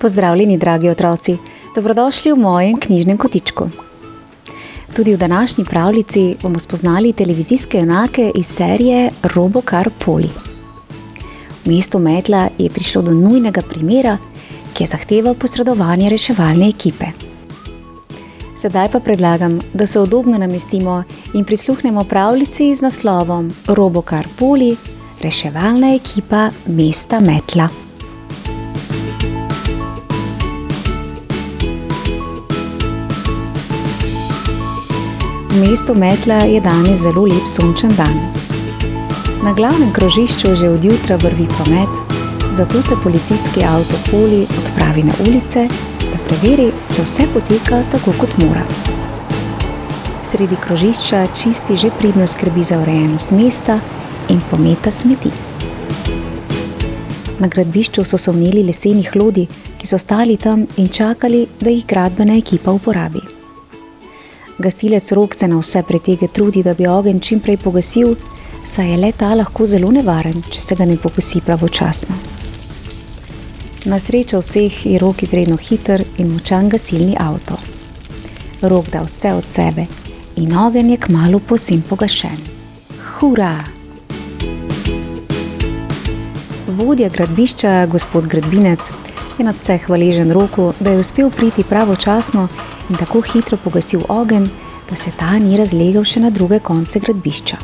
Pozdravljeni, dragi otroci, dobrodošli v mojem knjižnem kotičku. Tudi v današnji pravljici bomo spoznali televizijske junake iz serije Robokar Poli. V mestu Metla je prišlo do nujnega primera, ki je zahteval posredovanje reševalne ekipe. Sedaj pa predlagam, da se udobno namestimo in prisluhnemo pravljici z naslovom Robokar Poli, reševalna ekipa mesta Metla. V mestu Metla je danes zelo lep sončen dan. Na glavnem krožišču že od jutra vrvi promet, zato se policijski avto Poli odpravi na ulice, da preveri, če vse poteka tako, kot mora. Sredi krožišča čisti že pridno skrbi za urejenost mesta in pometa smeti. Na gradbišču so se vneli lesenih lodij, ki so stali tam in čakali, da jih gradbena ekipa uporabi. Gasilec Rok se na vse pretege trudi, da bi ogenj čim prej pogasil, saj je le ta lahko zelo nevaren, če se ga ne pokosi pravočasno. Na srečo vseh je Rok izredno hiter in močan gasilni avto. Rok da vse od sebe in ogenj je kmalu povsem pogašen. Hura! Vodja gradbišča, gospod Gradbinec, je nadvse hvaležen Roku, da je uspel priti pravočasno in tako hitro pogasil ogenj, da se ta ni razlegal še na druge konce gradbišča.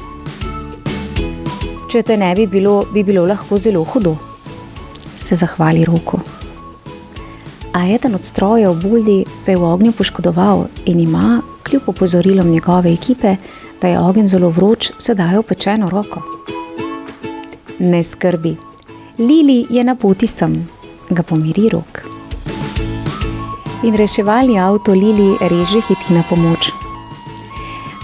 Če te ne bi bilo, bi bilo lahko zelo hudo, se zahvali Roku. A eden od strojev Buldi se je v ognju poškodoval in ima, kljub opozorilom njegove ekipe, da je ogenj zelo vroč, sedaj opečeno roko. Ne skrbi, Lili je na poti sem, ga pomiri Rok. In reševalni avto Lili reže hiti na pomoč.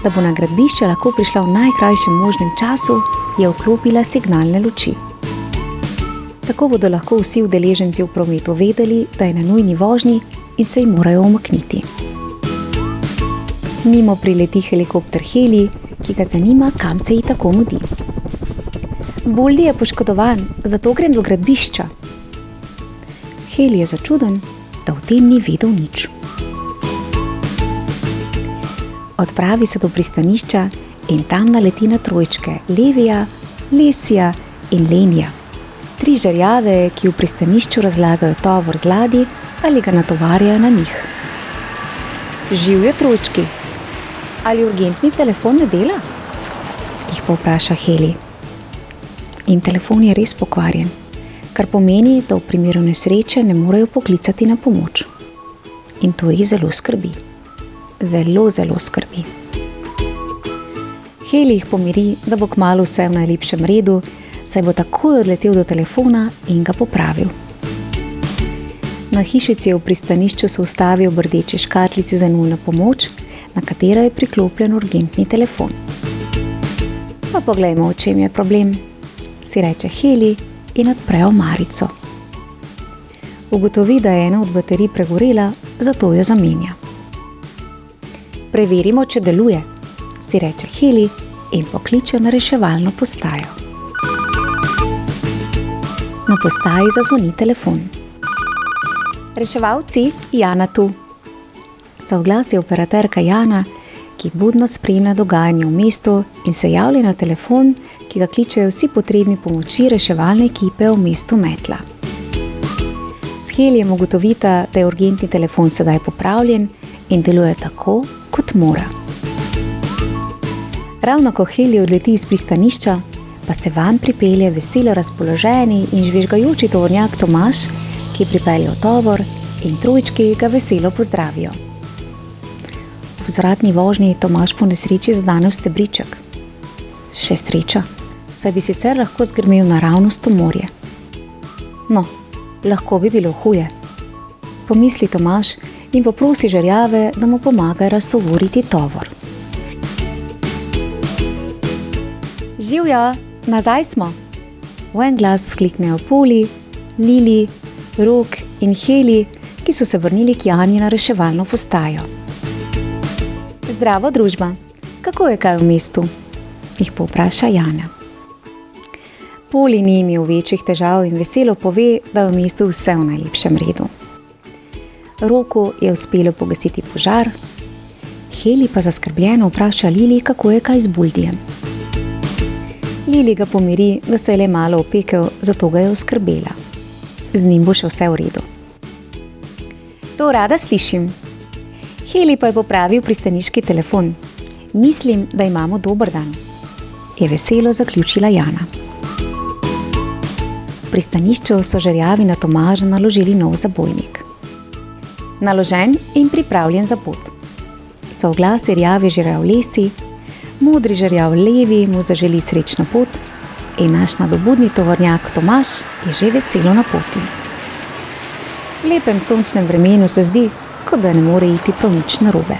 Da bo na gradbišče lahko prišla v najkrajšem možnem času, je vklopila signalne luči. Tako bodo lahko vsi udeleženci v prometu vedeli, da je na nujni vožnji in se ji morajo umakniti. Mimo prileti helikopter Heli, ki ga zanima, kam se ji tako mudi. Buldi je poškodovan, zato grem do gradbišča. Heli je začuden, da v tem ni vedel nič. Odpravi se do pristanišča in tam naleti na trojčke Levija, Lesija in Lenija. 3 žerjave, ki v pristanišču razlagajo tovor z ladij ali ga natovarjajo na njih. Živjo trojčki, ali urgentni telefon ne dela? Jih povpraša Heli. In telefon je res pokvarjen, kar pomeni, da v primeru nesreče ne morejo poklicati na pomoč. In to jih zelo skrbi. Zelo, zelo skrbi. Heli jih pomiri, da bo kmalu vse v najlepšem redu, saj bo takoj odletel do telefona in ga popravil. Na hišici v pristanišču se ustavi ob rdeči škatlici za nujno pomoč, na katero je priklopljen urgentni telefon. Pa poglejmo, v čem je problem, si reče Heli in odpre omarico. Ugotovi, da je ena od baterij pregorela, zato jo zamenja. Preverimo, če deluje, si reče Heli in pokliče na reševalno postajo. Na postaji zazvoni telefon. Reševalci, Jana tu. Zaoglasi operaterka Jana, ki budno spremlja dogajanje v mestu in se javlja na telefon, ki ga kličejo vsi potrebni pomoči reševalne ekipe v mestu Metla. S Helijem ugotovita, da je urgentni telefon sedaj popravljen in deluje tako, kot mora. Ravno ko Heli odleti iz pristanišča, pa se vanj pripelje veselo razpoloženi in žvižgajoči tovornjak Tomaž, ki je pripeljal tovor in trojčki ga veselo pozdravijo. V vzvratni vožnji Tomaž po nesreči zadane v stebriček. Še sreča, saj bi sicer lahko zgrmel naravnost v morje. No, lahko bi bilo huje, pomisli Tomaž in poprosi žerjave, da mu pomagajo raztovoriti tovor. Živjo, nazaj smo, V en glas skliknejo Poli, Lili, Rok in Heli, ki so se vrnili k Jani na reševalno postajo. Zdravo, družba, kako je kaj v mestu? Jih povpraša Jana. Poli ni imel večjih težav in veselo pove, da je v mestu vse v najlepšem redu. Roku je uspelo pogasiti požar, Heli pa zaskrbljeno vpraša Lili, kako je kaj z Buldijem. Lili ga pomiri, da se je le malo opekel, zato ga je oskrbela. Z njim bo še vse v redu. To rada slišim. Heli pa je popravil pristaniški telefon. Mislim, da imamo dober dan, je veselo zaključila Jana. V pristanišču so žerjavi na Tomaža naložili nov zabojnik. Naložen in pripravljen za pot. So oglasi rjavi žerjav Lesi, modri žerjav Levi mu zaželi srečno pot in naš nadobudni tovornjak Tomaž je že veselo na poti. V lepem sončnem vremenu se zdi, kot da ne more iti prav nič narobe.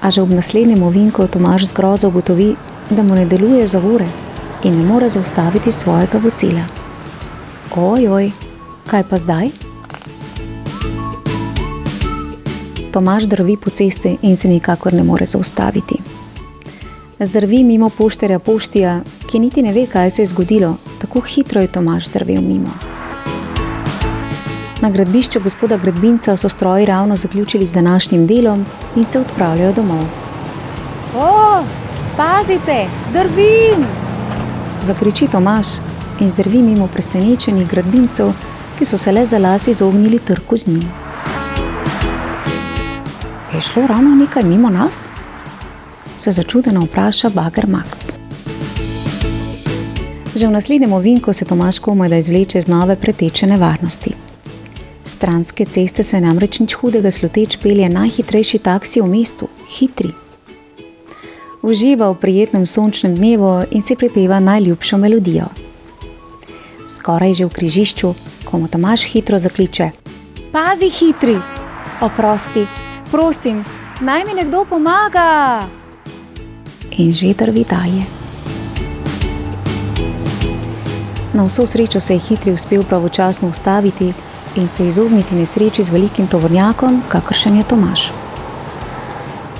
A že ob naslednjem ovinku Tomaž z grozo ugotovi, da mu ne deluje zavore in ne more zaustaviti svojega vozila. Ojoj, kaj pa zdaj? Tomaž drvi po cesti in se nikakor ne more zaustaviti. Zdrvi mimo poštarja Poštija, ki niti ne ve, kaj se je zgodilo, tako hitro je Tomaž zdrvel mimo. Na gradbišču gospoda gradbinca so stroji ravno zaključili z današnjim delom in se odpravljajo domov. O, pazite, drvim! Zakriči Tomaž in zdrvi mimo presenečenih gradbincev, ki so se le za las izognili trku z njim. Je šlo ravno nekaj mimo nas? Se začudeno vpraša bager Max. Že v naslednjem ovinku se Tomaž komaj da izvleče iz nove preteče nevarnosti. Stranske ceste se namreč nič hudega sluteč pelje najhitrejši taksi v mestu, Hitri. Uživa v prijetnem sončnem dnevu in si pripeva najljubšo melodijo. Skoraj že v križišču, ko mu Tomaž hitro zakliče: Pazi, Hitri! Oprosti, prosim, naj mi nekdo pomaga! In že drvi dalje. Na vso srečo se je Hitri uspel pravočasno ustaviti in se izogniti nesreči z velikim tovornjakom, kakršen je Tomaž.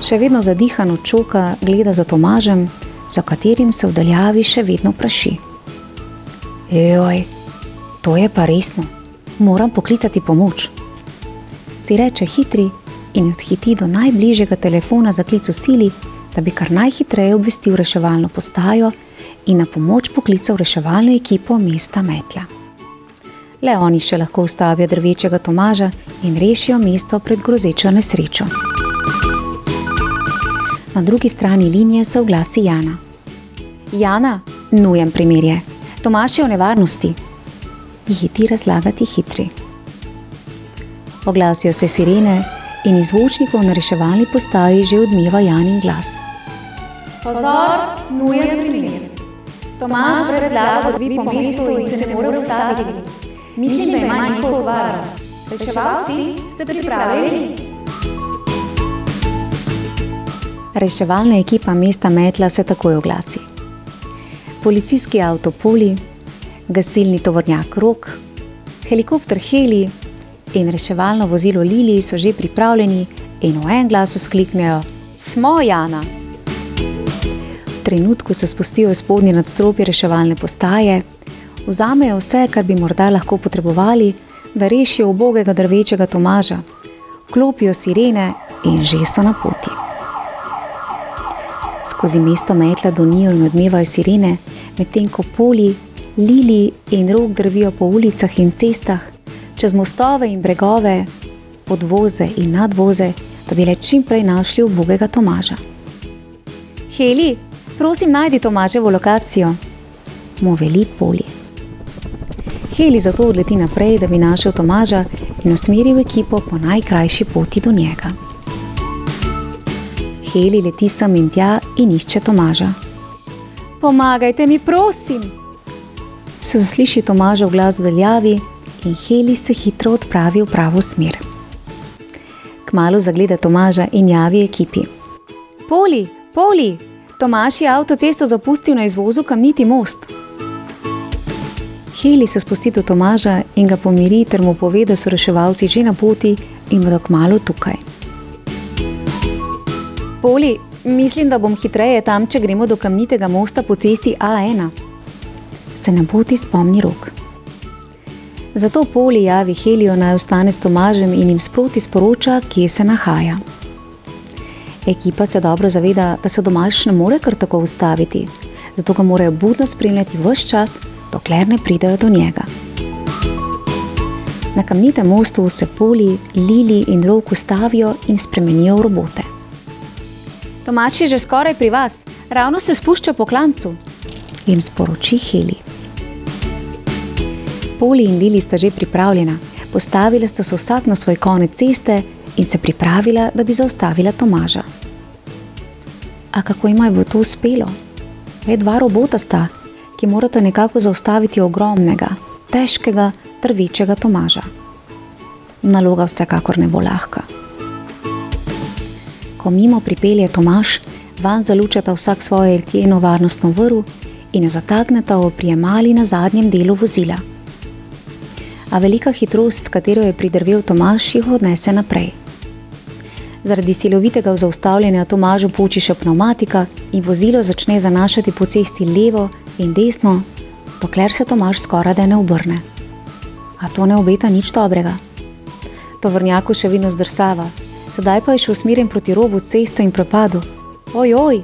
Še vedno zadihan od čoka gleda za Tomažem, za katerim se v daljavi še vedno praši. Joj, to je pa resno, moram poklicati pomoč, si reče Hitri in odhiti do najbližjega telefona za klic v sili, da bi kar najhitreje obvestil reševalno postajo in na pomoč poklical reševalno ekipo mesta Metla. Le oni še lahko ustavijo drvečega Tomaža in rešijo mesto pred grozečo nesrečo. Na drugi strani linije se oglasi Jana. Jana, nujen primer je. Tomaž je v nevarnosti. Ji hiti razlagati Hitri. Oglasijo se sirene in iz zvočnikov na reševalni postaji že odmeva Janin glas. Pozor, nujen primer. Tomaž brez glave drvi po mestu in se ne more ustaviti. Mislim, da ima neko okvaro. Reševalci, ste pripravljeni? Reševalna ekipa mesta Metla se takoj oglasi. Policijski avto Poli, gasilni tovornjak Rok, helikopter Heli in reševalno vozilo Lili so že pripravljeni in v en glas vzkliknejo: Smo, Jana! V trenutku se spustijo iz spodnje nadstropje reševalne postaje, vzamejo vse, kar bi morda lahko potrebovali, da rešijo ubogega drvečega Tomaža, vklopijo sirene in že so na poti. Skozi mesto Metla donijo in odmevajo sirene, medtem ko Poli, Lili in Rok drvijo po ulicah in cestah, čez mostove in bregove, podvoze in nadvoze, da bi le čim prej našli ubogega Tomaža. Heli, prosim, najdi Tomaževo lokacijo, mu veli Poli. Heli zato odleti naprej, da bi našel Tomaža in usmeril ekipo po najkrajši poti do njega. Heli leti sem in tja in išče Tomaža. Pomagajte mi, prosim! Se zasliši Tomažev glas v veljavi in Heli se hitro odpravi v pravo smer. Kmalu zagleda Tomaža in javi ekipi. Poli, Tomaž je avtocesto zapustil na izvozu Kamniti most. Heli se spusti do Tomaža in ga pomiri ter mu pove, da so reševalci že na poti in bodo kmalu tukaj. Poli, mislim, da bom hitreje tam, če gremo do kamnitega mosta po cesti A1. Se na poti spomni Rok. Zato Poli javi Heliju, naj ostane s Tomažem in jim sproti sporoča, kje se nahaja. Ekipa se dobro zaveda, da se Tomaž ne more kar tako ustaviti, zato ga morajo budno spremljati ves čas, dokler ne pridejo do njega. Na kamnitem mostu se Poli, Lili in Rok ustavijo in spremenijo v robote. Tomaž je že skoraj pri vas, ravno se spušča po klancu, jim sporoči Heli. Poli in Lili sta že pripravljena, postavila sta se vsak na svoj konec ceste in se pripravila, da bi zaustavila Tomaža. A kako jima bo to uspelo? Le 2 robota sta, ki morata nekako zaustaviti ogromnega, težkega ter večjega Tomaža. Naloga vsekakor ne bo lahka. Ko mimo pripelje Tomaž, vanj zalučata vsak svojo jelkeno varnostno vrv in jo zatakneta v prijemali na zadnjem delu vozila. A velika hitrost, s katero je pridrvel Tomaž, jih odnese naprej. Zaradi silovitega zaustavljanja Tomažu poči še pnevmatika in vozilo začne zanašati po cesti levo in desno, dokler se Tomaž skorajda ne obrne. A to ne obeta nič dobrega. Tovornjaku še vedno zdrsava, sedaj pa je še usmerjen proti robu ceste in propadu. Ojoj!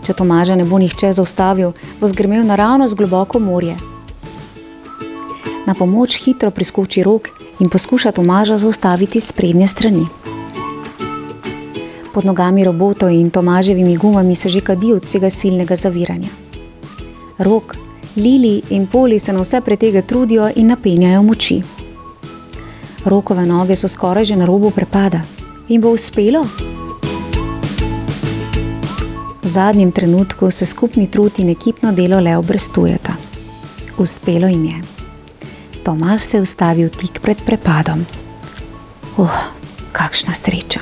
Če Tomaža ne bo nihče zaustavil, bo zgrmel naravnost globoko morje. Na pomoč hitro priskoči Rok in poskuša Tomaža zaustaviti s sprednje strani. Pod nogami robotov in Tomaževimi gumami se že kadi od vsega silnega zaviranja. Rok, Lili in Poli se na vse pretege trudijo in napenjajo moči. Rokove noge so skoraj že na robu prepada. In bo uspelo? V zadnjem trenutku se skupni trud in ekipno delo le obrestujeta. Uspelo jim je. Tomaž se je ustavil tik pred prepadom. Kakšna sreča.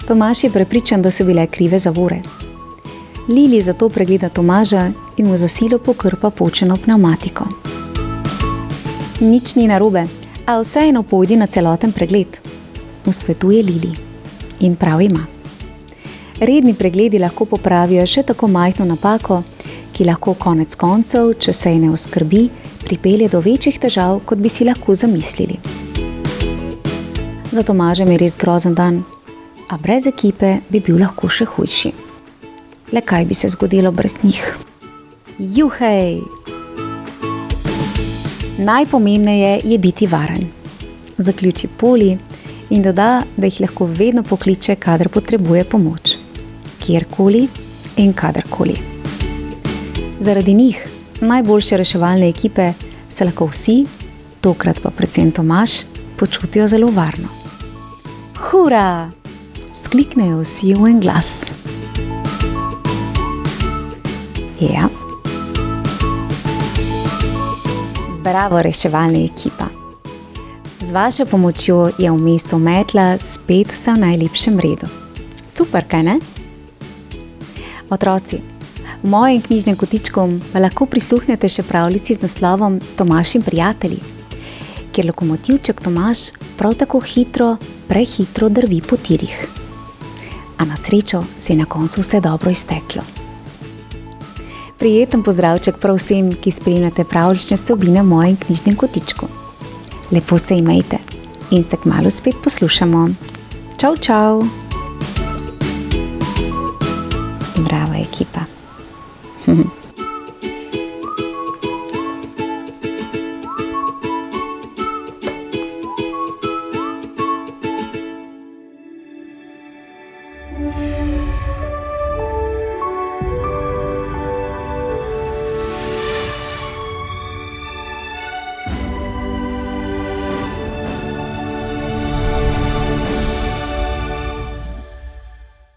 Tomaž je prepričan, da so bile krive zavore. Lili zato pregleda Tomaža in mu za silo pokrpa počeno pnevmatiko. Nič ni narobe, a vseeno pojdi na celoten pregled, mu svetuje Lili. In prav ima. Redni pregledi lahko popravijo še tako majhno napako, ki lahko konec koncev, če se je ne oskrbi, pripelje do večjih težav, kot bi si lahko zamislili. Za Tomažem je res grozen dan, a brez ekipe bi bil lahko še hujši. Le kaj bi se zgodilo brez njih? Juhej! Najpomembneje je biti varen, zaključi Poli in doda, da jih lahko vedno pokliče, kadar potrebuje pomoč. Kjerkoli in kadarkoli. Zaradi njih, najboljše reševalne ekipe, se lahko vsi, tokrat pa predvsem Tomaž, počutijo zelo varno. Hura! Skliknejo vsi v en glas. Ja. Bravo, reševalna ekipa. Z vašo pomočjo je v mestu Metla spet vse v najlepšem redu. Super, kaj ne? Otroci, v mojem knjižnem kotičku pa lahko prisluhnete še pravljici z naslovom Tomaž in prijatelji, kjer lokomotivček Tomaž prav tako prehitro drvi po tirih. A na srečo se je na koncu vse dobro izteklo. Prijeten pozdravček prav vsem, ki spremljate pravljične vsebine v mojem knjižnem kotičku. Lepo se imejte in se kmalu spet poslušamo. Čau, čau! Brava ekipa.